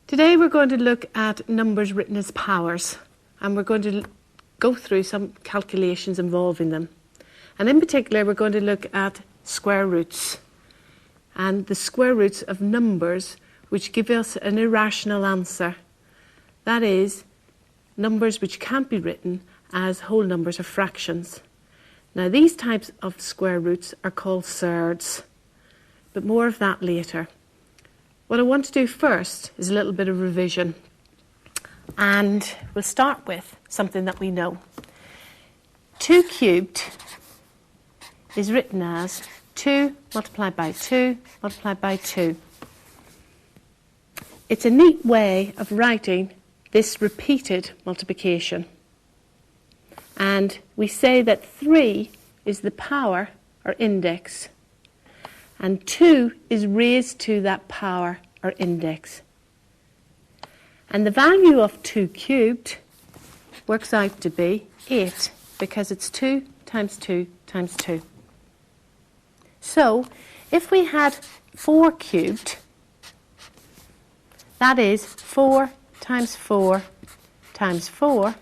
Today we're going to look at numbers written as powers, and we're going to go through some calculations involving them. And in particular we're going to look at square roots and the square roots of numbers which give us an irrational answer. That is, numbers which can't be written as whole numbers or fractions. Now these types of square roots are called surds, but more of that later. What I want to do first is a little bit of revision, and we'll start with something that we know. 2 cubed is written as 2 multiplied by 2 multiplied by 2. It's a neat way of writing this repeated multiplication. And we say that 3 is the power or index, and 2 is raised to that power or index. And the value of 2 cubed works out to be 8, because it's 2 times 2 times 2. So if we had 4 cubed, that is 4 times 4 times 4,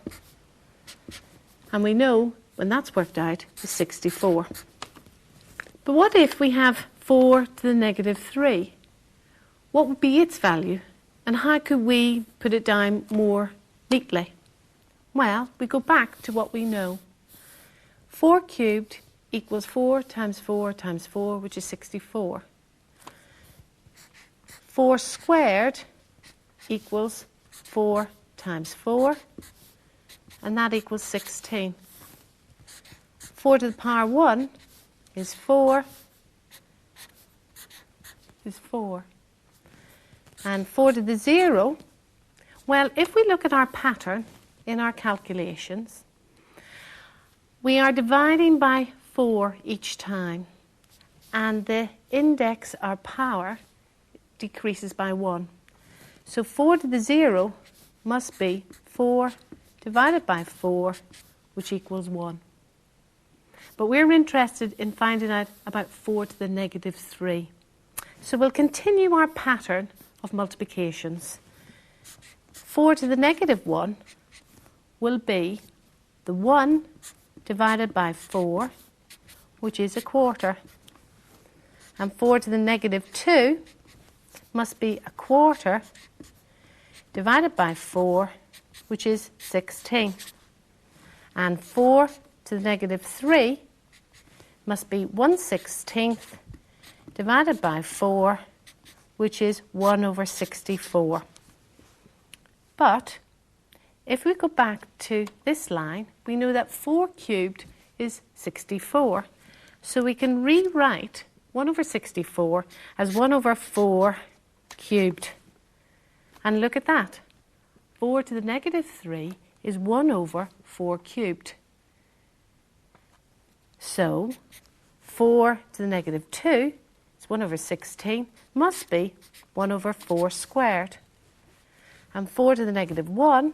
and we know when that's worked out is 64. But what if we have 4 to the negative 3? What would be its value, and how could we put it down more neatly? Well, we go back to what we know. 4 cubed equals 4 times 4 times 4, which is 64. 4 squared equals 4 times 4, and that equals 16. 4 to the power 1 is 4. Is 4. And 4 to the 0, well, if we look at our pattern in our calculations, we are dividing by 4 each time, and the index, our power, decreases by 1. So 4 to the 0 must be 4 divided by 4, which equals 1. But we're interested in finding out about 4 to the negative 3. So we'll continue our pattern of multiplications. 4 to the negative 1 will be the 1 divided by 4, which is a quarter. And 4 to the negative 2 must be a quarter divided by 4, which is 16. And 4 to the negative 3 must be 1/16 divided by 4, which is 1 over 64. But if we go back to this line, we know that 4 cubed is 64. So we can rewrite 1 over 64 as 1 over 4 cubed. And look at that. 4 to the negative 3 is 1 over 4 cubed. So 4 to the negative 2 is 1 over 16, must be 1 over 4 squared. And 4 to the negative 1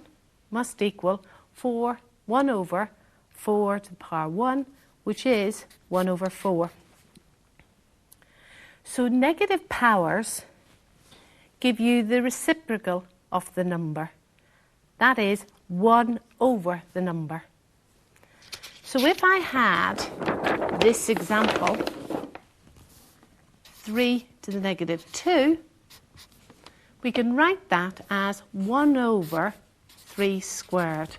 must equal 1 over 4 to the power 1, which is 1 over 4. So negative powers give you the reciprocal of the number. That is 1 over the number. So if I had this example, 3 to the negative 2, we can write that as 1 over 3 squared.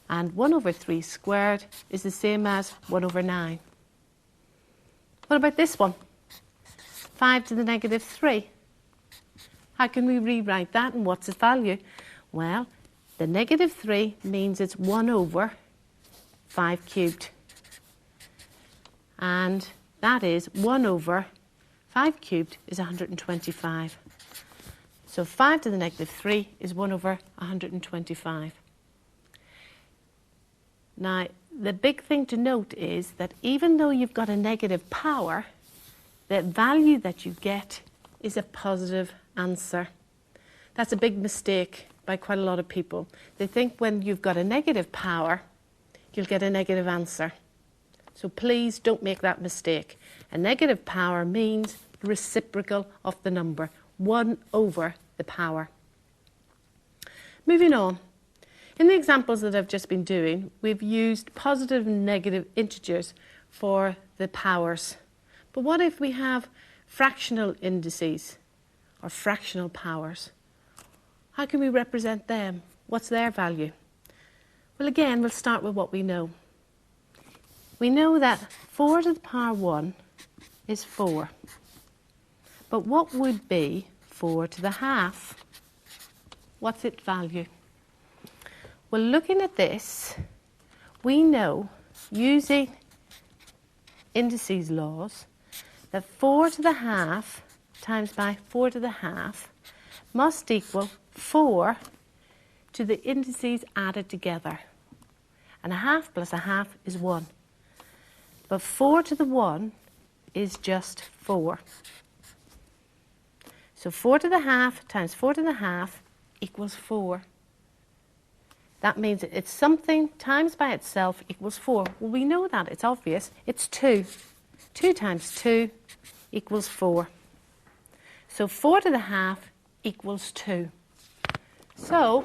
And 1 over 3 squared is the same as 1 over 9. What about this one? 5 to the negative 3. How can we rewrite that, and what's its value? Well, the negative 3 means it's 1 over 5 cubed. And that is 1 over 5 cubed is 125. So 5 to the negative 3 is 1 over 125. Now, the big thing to note is that even though you've got a negative power, the value that you get is a positive answer. That's a big mistake by quite a lot of people. They think when you've got a negative power, you'll get a negative answer. So please don't make that mistake. A negative power means the reciprocal of the number, 1 over the power. Moving on. In the examples that I've just been doing, we've used positive and negative integers for the powers. But what if we have fractional indices or fractional powers? How can we represent them? What's their value? Well, again, we'll start with what we know. We know that 4 to the power 1 is 4. But what would be 4 to the half? What's its value? Well, looking at this, we know, using indices laws, that 4 to the half times by 4 to the half must equal 4 to the indices added together. And a half plus a half is 1. But 4 to the 1 is just 4. So 4 to the half times 4 to the half equals 4. That means it's something times by itself equals 4. Well, we know that. It's obvious. It's 2. 2 times 2 equals 4. So 4 to the half equals 2. So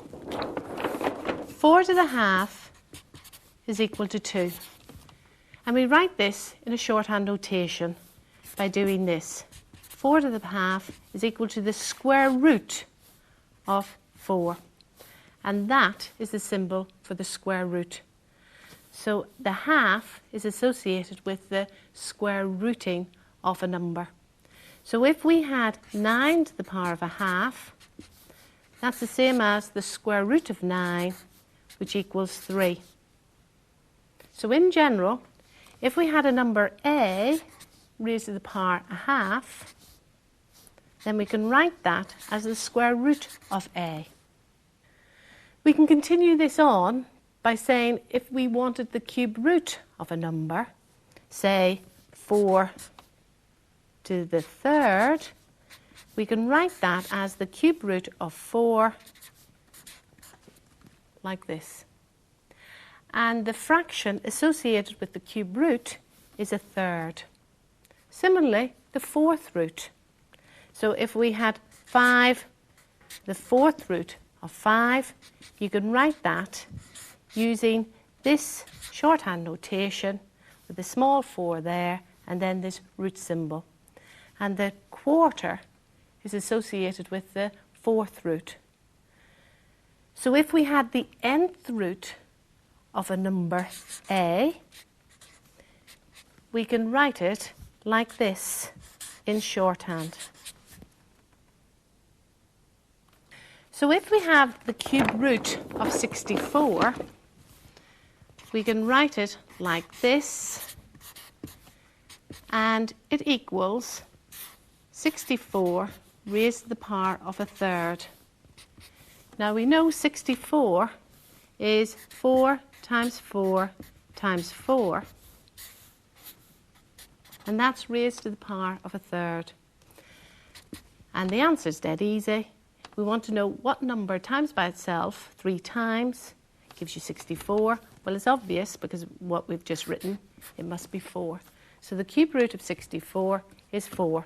4 to the half is equal to 2. And we write this in a shorthand notation by doing this. 4 to the half is equal to the square root of 4. And that is the symbol for the square root. So the half is associated with the square rooting of a number. So if we had 9 to the power of a half, that's the same as the square root of 9, which equals 3. So in general, if we had a number a raised to the power a half, then we can write that as the square root of a. We can continue this on by saying if we wanted the cube root of a number, say 4 to the third, we can write that as the cube root of 4, like this. And the fraction associated with the cube root is a third. Similarly, the fourth root. So if we had 5, the fourth root of 5, you can write that using this shorthand notation with the small 4 there and then this root symbol. And the quarter is associated with the fourth root. So if we had the nth root of a number a, we can write it like this in shorthand. So if we have the cube root of 64, we can write it like this, and it equals 64 raised to the power of a third. Now we know 64 is 4 times 4 times 4, and that's raised to the power of a third. And the answer is dead easy. We want to know what number times by itself 3 times gives you 64. Well, it's obvious because what we've just written, it must be 4. So the cube root of 64 is 4.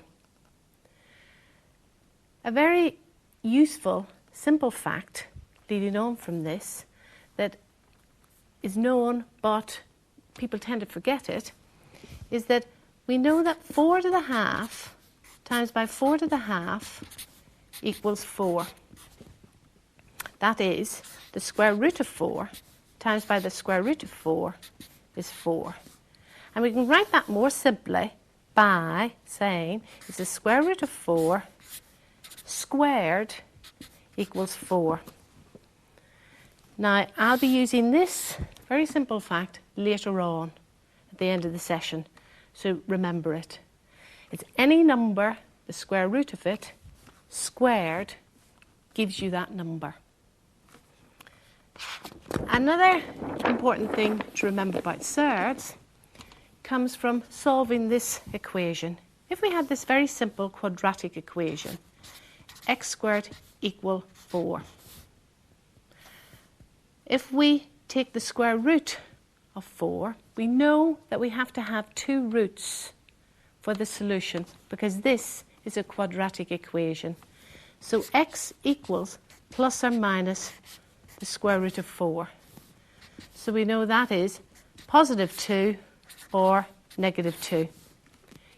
A very useful, simple fact leading on from this that is known but people tend to forget it is that we know that 4 to the half times by 4 to the half equals 4. That is, the square root of 4 times by the square root of 4 is 4. And we can write that more simply by saying it's the square root of 4 squared equals 4. Now, I'll be using this very simple fact later on at the end of the session, so remember it. It's any number, the square root of it, squared gives you that number. Another important thing to remember about surds comes from solving this equation. If we had this very simple quadratic equation, x squared equal 4. If we take the square root of 4, we know that we have to have 2 roots for the solution because this is a quadratic equation. So x equals plus or minus the square root of 4. So we know that is positive 2 or negative 2.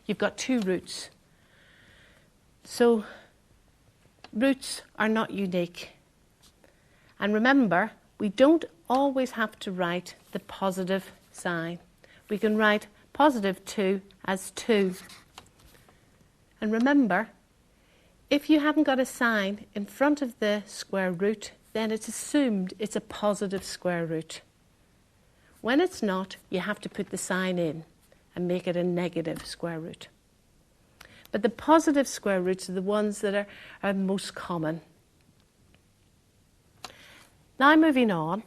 You've got two roots. So roots are not unique. And remember, we don't always have to write the positive sign. We can write positive 2 as 2. And remember, if you haven't got a sign in front of the square root, then it's assumed it's a positive square root. When it's not, you have to put the sign in and make it a negative square root. But the positive square roots are the ones that are most common. Now moving on,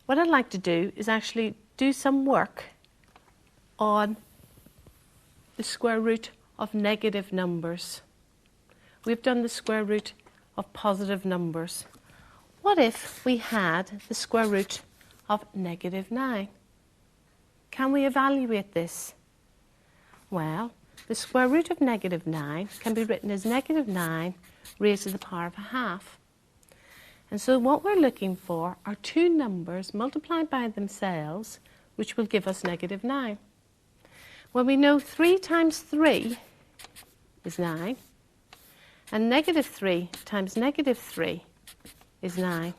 what I'd like to do is actually do some work on the square root of negative numbers. We've done the square root of positive numbers. What if we had the square root of negative 9? Can we evaluate this? Well, the square root of negative 9 can be written as negative 9 raised to the power of a half. And so what we're looking for are two numbers multiplied by themselves, which will give us negative 9. Well, we know 3 times 3 is 9, and negative 3 times negative 3 is 9.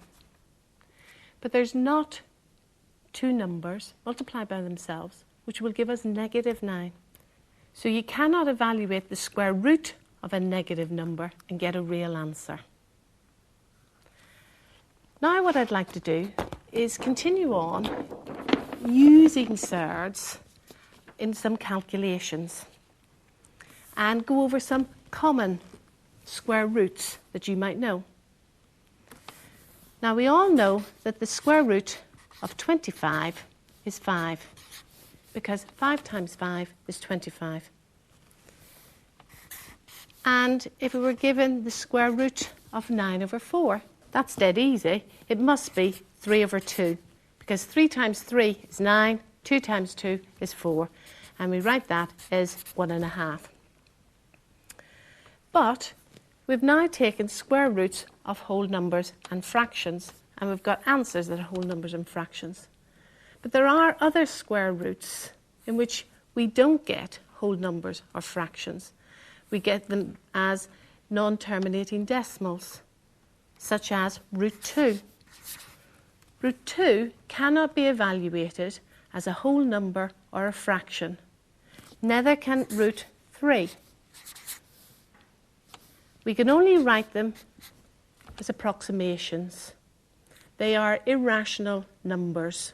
But there's not two numbers multiplied by themselves, which will give us negative 9. So you cannot evaluate the square root of a negative number and get a real answer. Now what I'd like to do is continue on using Surds in some calculations and go over some common square roots that you might know. Now we all know that the square root of 25 is 5, because 5 times 5 is 25. And if we were given the square root of 9 over 4, that's dead easy. It must be 3 over 2, because 3 times 3 is 9, 2 times 2 is 4, and we write that as 1.5. But we've now taken square roots of whole numbers and fractions, and we've got answers that are whole numbers and fractions. But there are other square roots in which we don't get whole numbers or fractions. We get them as non-terminating decimals, such as root 2. Root 2 cannot be evaluated as a whole number or a fraction. Neither can root 3. We can only write them as approximations. They are irrational numbers.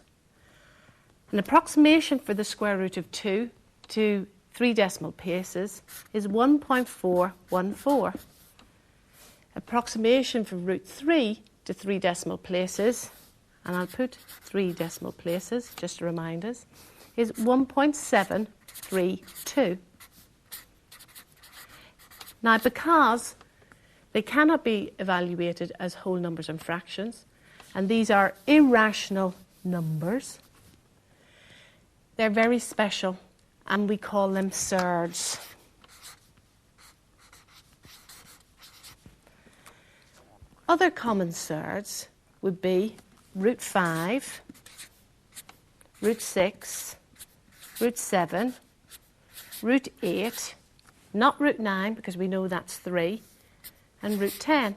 An approximation for the square root of 2 to 3 decimal places is 1.414. Approximation for root 3 to 3 decimal places, and I'll put 3 decimal places just to remind us, is 1.732. Now, because they cannot be evaluated as whole numbers and fractions, and these are irrational numbers, they're very special, and we call them surds. Other common surds would be root 5, root 6, root 7, root 8, not root 9 because we know that's 3, and root 10.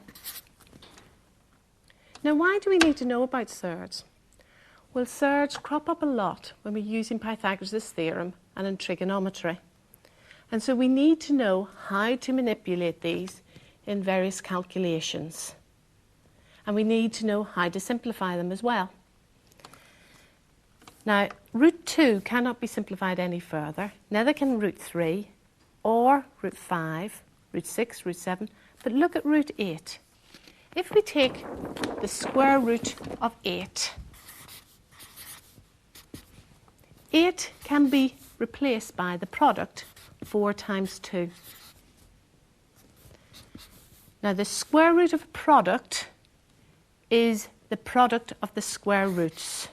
Now, why do we need to know about surds? Well, surds crop up a lot when we're using Pythagoras' theorem and in trigonometry. And so we need to know how to manipulate these in various calculations. And we need to know how to simplify them as well. Now, root 2 cannot be simplified any further. Neither can root 3 or root 5, root 6, root 7. But look at root 8. If we take the square root of 8, 8 can be replaced by the product 4 times 2. Now, the square root of a product is the product of the square roots.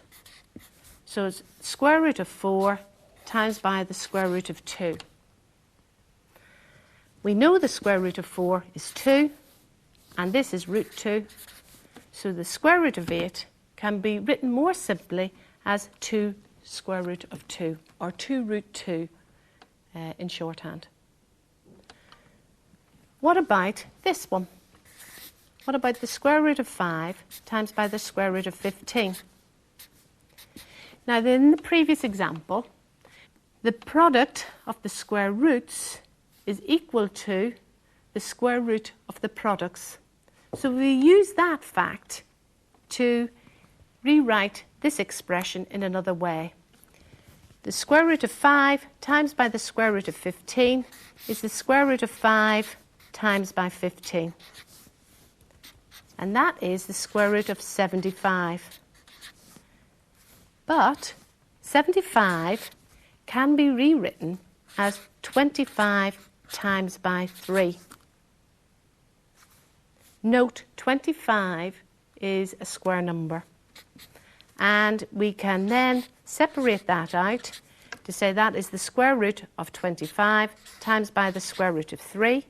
So it's square root of 4 times by the square root of 2. We know the square root of 4 is 2, and this is root 2. So the square root of 8 can be written more simply as 2 square root of 2, or 2 root 2 in shorthand. What about this one? What about the square root of 5 times by the square root of 15? Now, in the previous example, the product of the square roots is equal to the square root of the products. So we use that fact to rewrite this expression in another way. The square root of 5 times by the square root of 15 is the square root of 5 times by 15. And that is the square root of 75. But 75 can be rewritten as 25 times by 3. Note 25 is a square number. And we can then separate that out to say that is the square root of 25 times by the square root of 3.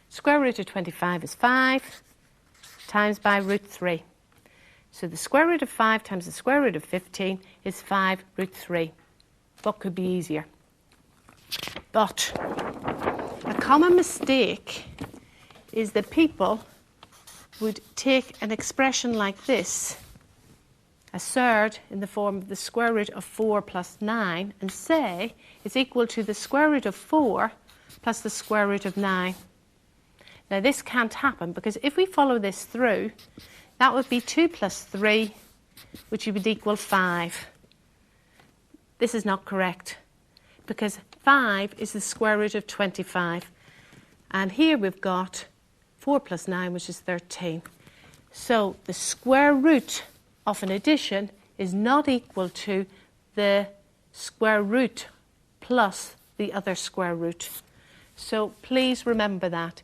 Square root of 25 is 5 times by root 3. So the square root of 5 times the square root of 15 is 5 root 3. What could be easier? But a common mistake is that people would take an expression like this, a surd in the form of the square root of 4 plus 9, and say it's equal to the square root of 4 plus the square root of 9. Now this can't happen, because if we follow this through, that would be 2 plus 3, which would equal 5. This is not correct, because 5 is the square root of 25. And here we've got 4 plus 9, which is 13. So the square root of an addition is not equal to the square root plus the other square root. So please remember that.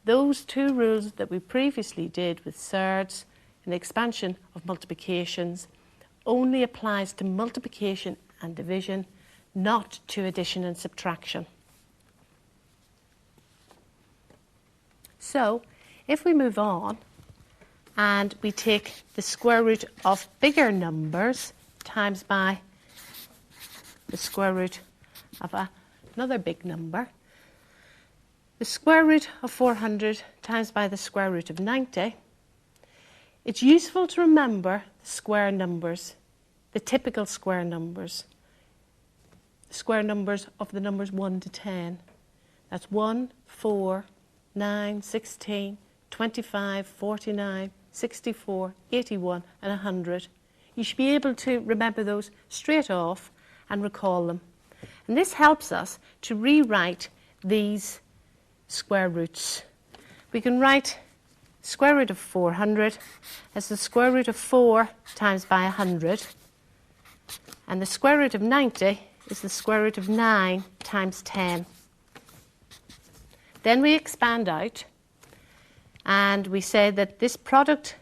Those two rules that we previously did with surds and the expansion of multiplications only applies to multiplication and division, not to addition and subtraction. So if we move on and we take the square root of bigger numbers times by the square root of another big number, the square root of 400 times by the square root of 90, it's useful to remember the square numbers, the typical square numbers, the square numbers of the numbers 1 to 10. That's 1, 4, 9, 16, 25, 49, 64, 81 and 100. You should be able to remember those straight off and recall them. And this helps us to rewrite these square roots. We can write square root of 400 as the square root of 4 times by 100, and the square root of 90 is the square root of 9 times 10. Then we expand out and we say that this product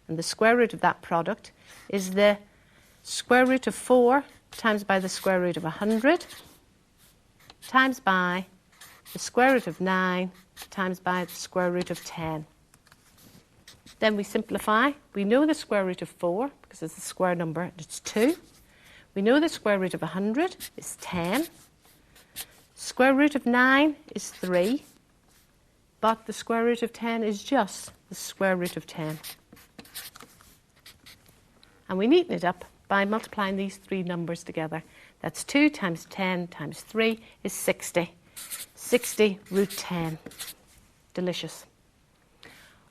and the square root of that product is the square root of 4 times by the square root of 100 times by the square root of 9 times by the square root of 10. Then we simplify. We know the square root of 4 because it's a square number and it's 2. We know the square root of 100 is 10. Square root of 9 is 3. But the square root of 10 is just the square root of 10. And we neaten it up by multiplying these three numbers together. That's 2 times 10 times 3 is 60. 60 root 10. Delicious.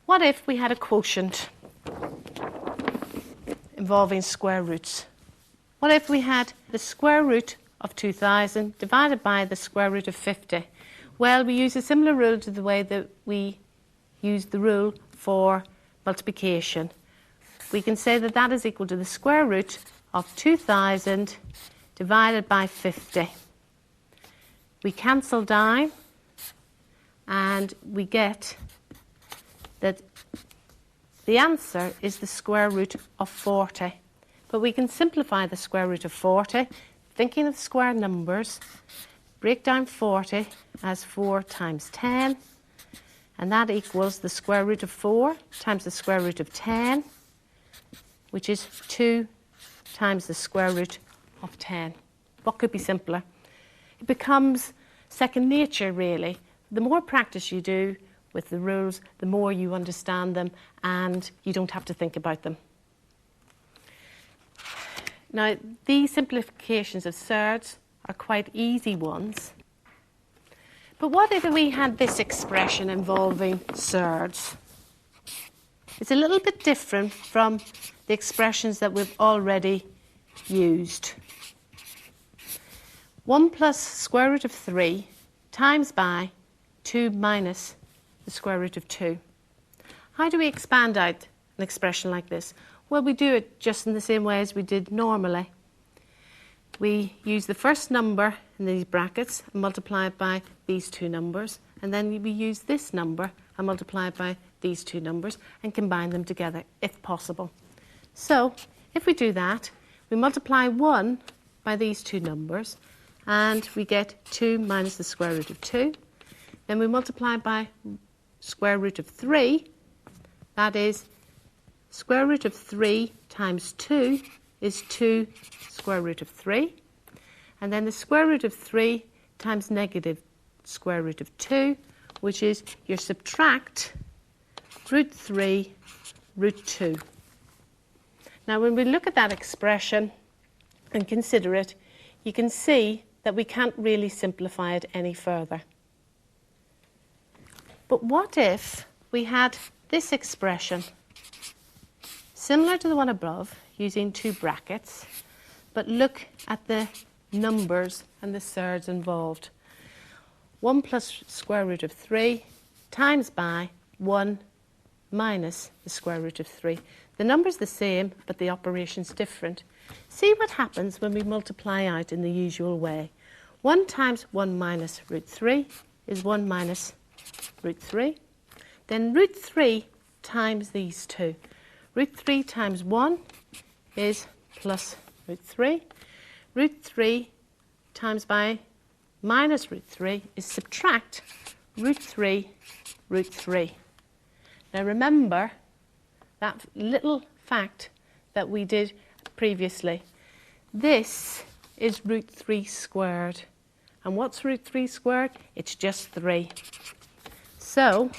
What if we had a quotient involving square roots? What if we had the square root of 2000 divided by the square root of 50? Well, we use a similar rule to the way that we use the rule for multiplication. We can say that that is equal to the square root of 2000 divided by 50. We cancel down and we get that the answer is the square root of 40. But we can simplify the square root of 40, thinking of square numbers. Break down 40 as 4 times 10 And that equals the square root of 4 times the square root of 10, which is 2 times the square root of 10. What could be simpler? It becomes second nature, really. The more practice you do with the rules, the more you understand them and you don't have to think about them. Now, these simplifications of surds are quite easy ones. But what if we had this expression involving surds? It's a little bit different from the expressions that we've already used. 1 plus square root of 3 times by 2 minus the square root of 2. How do we expand out an expression like this? Well, we do it just in the same way as we did normally. We use the first number in these brackets and multiply it by these two numbers, and then we use this number and multiply it by these two numbers and combine them together if possible. So if we do that, we multiply 1 by these two numbers and we get 2 minus the square root of 2. Then we multiply by square root of 3. That is square root of 3 times 2 is 2 square root of 3. And then the square root of 3 times negative square root of 2, which is your subtract root 3 root 2. Now when we look at that expression and consider it, you can see that we can't really simplify it any further. But what if we had this expression, similar to the one above, using two brackets, but look at the numbers and the surds involved. 1 plus square root of 3 times by 1 minus the square root of 3. The number's the same, but the operation's different. See what happens when we multiply out in the usual way. 1 times 1 minus root 3 is 1 minus root 3. Then root 3 times these two. Root 3 times 1 is plus root 3. Root 3 times by minus root 3 is subtract root 3 root 3. Now remember that little fact that we did previously. This is root 3 squared. And what's root 3 squared? It's just 3. So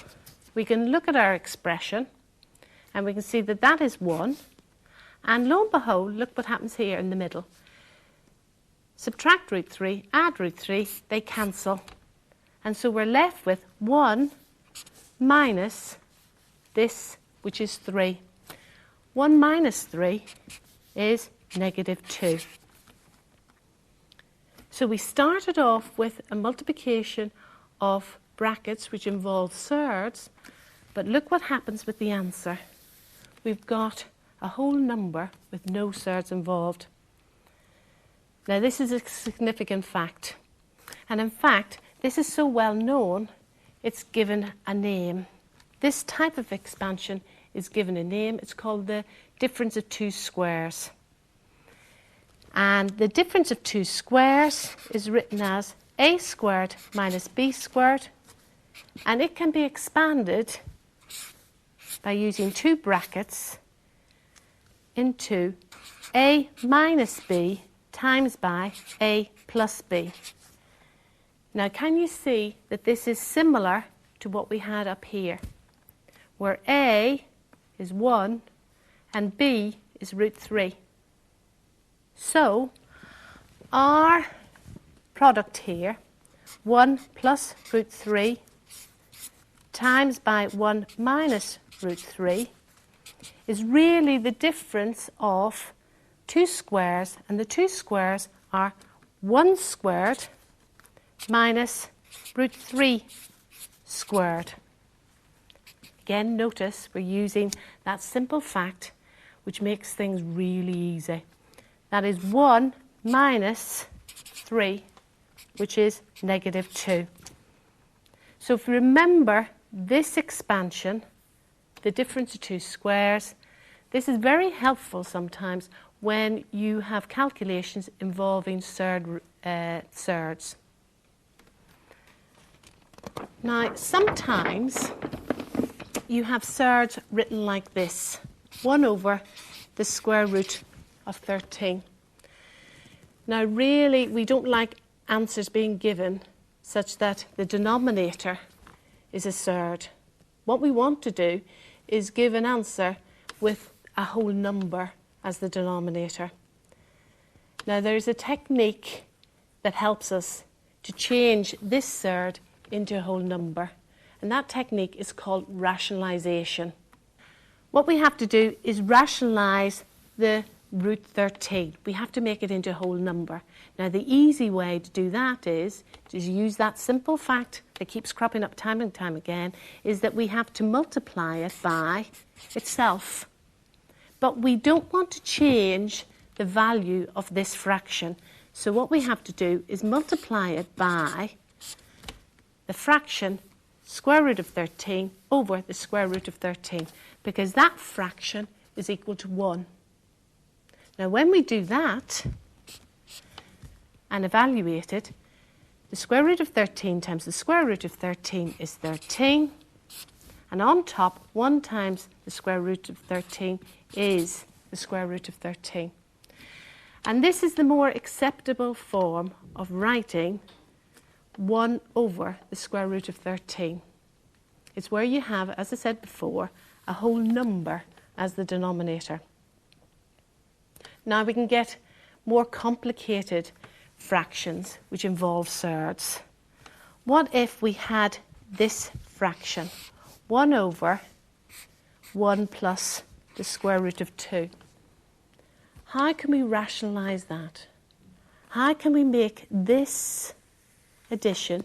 we can look at our expression and we can see that that is 1. And lo and behold, look what happens here in the middle. Subtract root 3, add root 3, they cancel. And so we're left with 1 minus this, which is 3. 1 minus 3 is negative 2. So we started off with a multiplication of brackets which involve surds, but look what happens with the answer. We've got a whole number with no surds involved. Now this is a significant fact, and in fact this is so well known it's given a name. This type of expansion is given a name. It's called the difference of two squares. And the difference of two squares is written as a squared minus b squared, and it can be expanded by using two brackets into a minus b times by a plus b. Now can you see that this is similar to what we had up here, where a is 1 and b is root 3. So our product here, 1 plus root 3 times by 1 minus root 3, is really the difference of two squares, and the two squares are 1 squared minus root 3 squared. Again, notice we're using that simple fact which makes things really easy. That is 1 minus 3, which is negative 2. So if you remember this expansion, the difference of two squares, this is very helpful sometimes when you have calculations involving surds. Now, sometimes you have surds written like this, 1 over the square root of 13. Now, really, we don't like answers being given such that the denominator is a surd. What we want to do is give an answer with a whole number as the denominator. Now, there's a technique that helps us to change this surd into a whole number, and that technique is called rationalisation. What we have to do is rationalise the root 13. We have to make it into a whole number. Now, the easy way to do that is to use that simple fact that keeps cropping up time and time again, is that we have to multiply it by itself. But we don't want to change the value of this fraction. So what we have to do is multiply it by the fraction square root of 13 over the square root of 13, because that fraction is equal to 1. Now, when we do that and evaluate it, the square root of 13 times the square root of 13 is 13. And on top, 1 times the square root of 13 is the square root of 13. And this is the more acceptable form of writing 1 over the square root of 13. It's where you have, as I said before, a whole number as the denominator. Now we can get more complicated fractions which involve surds. What if we had this fraction, 1 over 1 plus the square root of 2? How can we rationalise that? How can we make this addition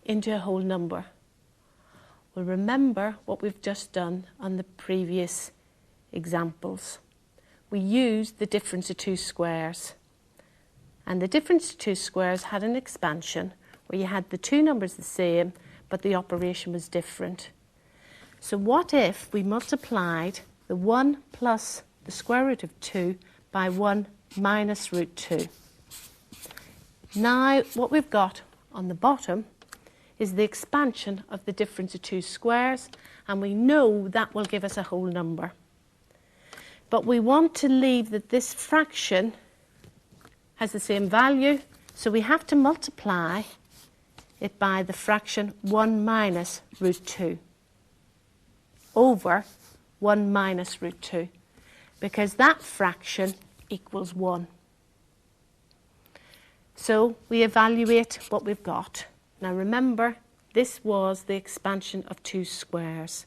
into a whole number? Well, remember what we've just done on the previous examples. We used the difference of two squares. And the difference of two squares had an expansion where you had the two numbers the same, but the operation was different. So what if we multiplied the 1 plus the square root of 2 by 1 minus root 2? Now, what we've got on the bottom is the expansion of the difference of two squares, and we know that will give us a whole number. But we want to leave that this fraction has the same value, so we have to multiply it by the fraction 1 minus root 2 over 1 minus root 2, because that fraction equals 1. So we evaluate what we've got. Now remember, this was the expansion of two squares.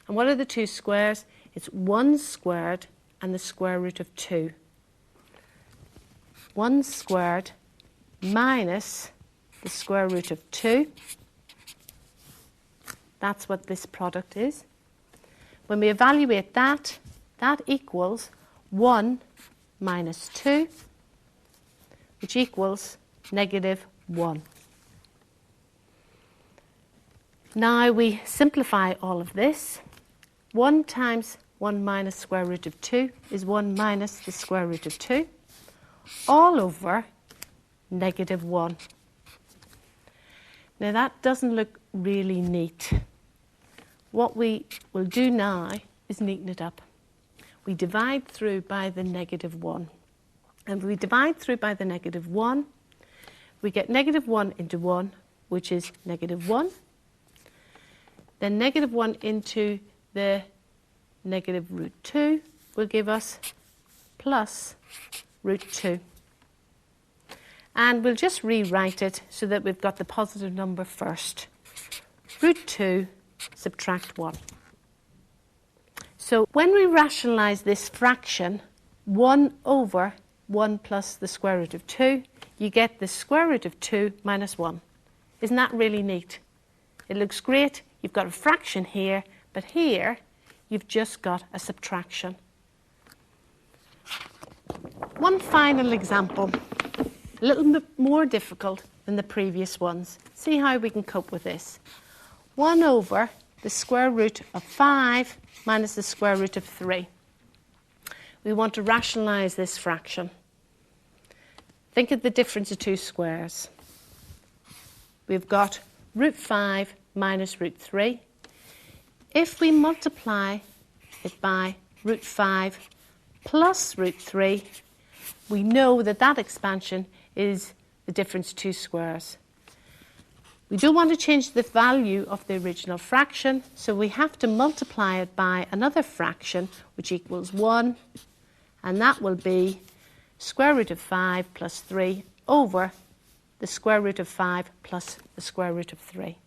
And what are the two squares? It's 1 squared and the square root of 2. 1 squared minus the square root of 2. That's what this product is. When we evaluate that, that equals 1 minus 2, which equals negative 1. Now we simplify all of this. 1 times 1 minus square root of 2 is 1 minus the square root of 2, all over negative 1. Now that doesn't look really neat. What we will do now is neaten it up. We divide through by the negative 1. And if we divide through by the negative 1, we get negative 1 into 1, which is negative 1. Then negative 1 into the negative root 2 will give us plus root 2. And we'll just rewrite it so that we've got the positive number first. Root 2 subtract 1. So when we rationalise this fraction, 1 over 1 plus the square root of 2, you get the square root of 2 minus 1. Isn't that really neat? It looks great. You've got a fraction here, but here you've just got a subtraction. One final example, a little bit more difficult than the previous ones. See how we can cope with this. 1 over the square root of 5 minus the square root of 3. We want to rationalise this fraction. Think of the difference of two squares. We've got root 5 minus root 3. If we multiply it by root 5 plus root 3, we know that that expansion is the difference of two squares. We don't want to change the value of the original fraction, so we have to multiply it by another fraction, which equals 1, and that will be square root of 5 plus 3 over the square root of 5 plus the square root of 3.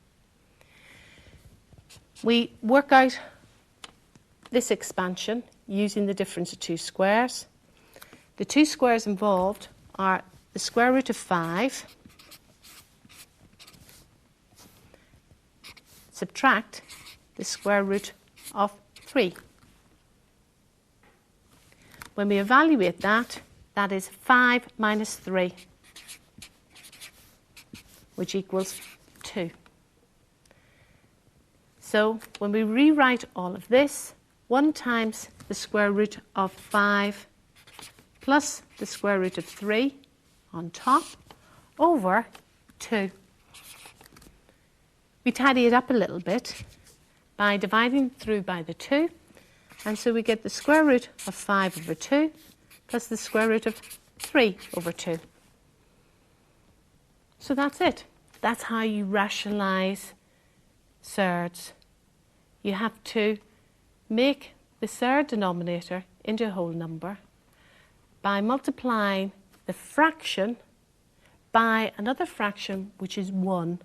We work out this expansion using the difference of two squares. The two squares involved are the square root of 5 subtract the square root of 3. When we evaluate that, that is 5 minus 3, which equals 2. So when we rewrite all of this, 1 times the square root of 5 plus the square root of 3 on top over 2. We tidy it up a little bit by dividing through by the 2, and so we get the square root of 5 over 2 plus the square root of 3 over 2. So that's it. That's how you rationalise surds. You have to make the surd denominator into a whole number by multiplying the fraction by another fraction, which is 1.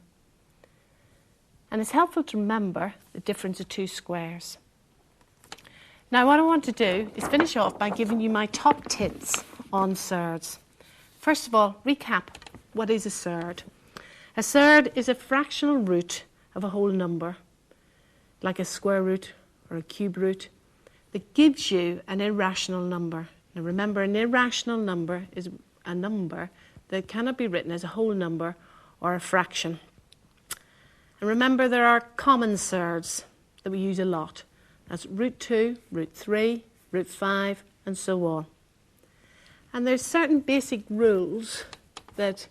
And it's helpful to remember the difference of two squares. Now what I want to do is finish off by giving you my top tips on surds. First of all, recap what is a surd. A surd is a fractional root of a whole number, like a square root or a cube root, that gives you an irrational number. Now remember, an irrational number is a number that cannot be written as a whole number or a fraction. And remember, there are common surds that we use a lot. That's root 2, root 3, root 5, and so on. And there's certain basic rules that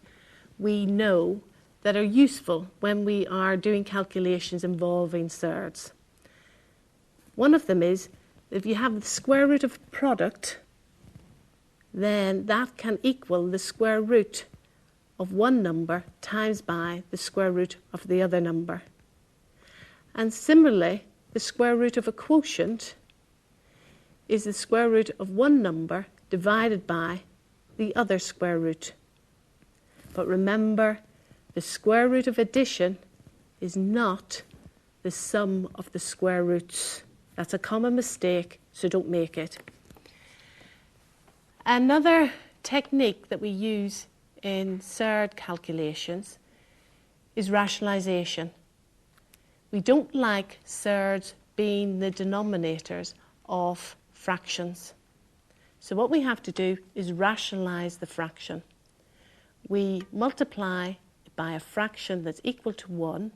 we know that are useful when we are doing calculations involving surds. One of them is, if you have the square root of a product, then that can equal the square root of one number times by the square root of the other number. And similarly, the square root of a quotient is the square root of one number divided by the other square root. But remember, the square root of addition is not the sum of the square roots. That's a common mistake, so don't make it. Another technique that we use in surd calculations is rationalization. We don't like surds being the denominators of fractions. So what we have to do is rationalize the fraction. We multiply by a fraction that's equal to 1,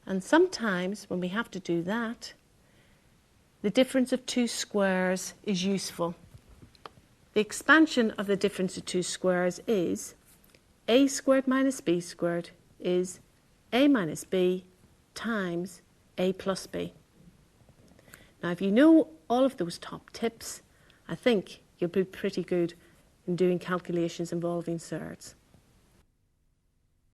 and sometimes when we have to do that, the difference of two squares is useful. The expansion of the difference of two squares is a squared minus b squared is a minus b times a plus b. Now if you know all of those top tips, I think you'll be pretty good in doing calculations involving surds.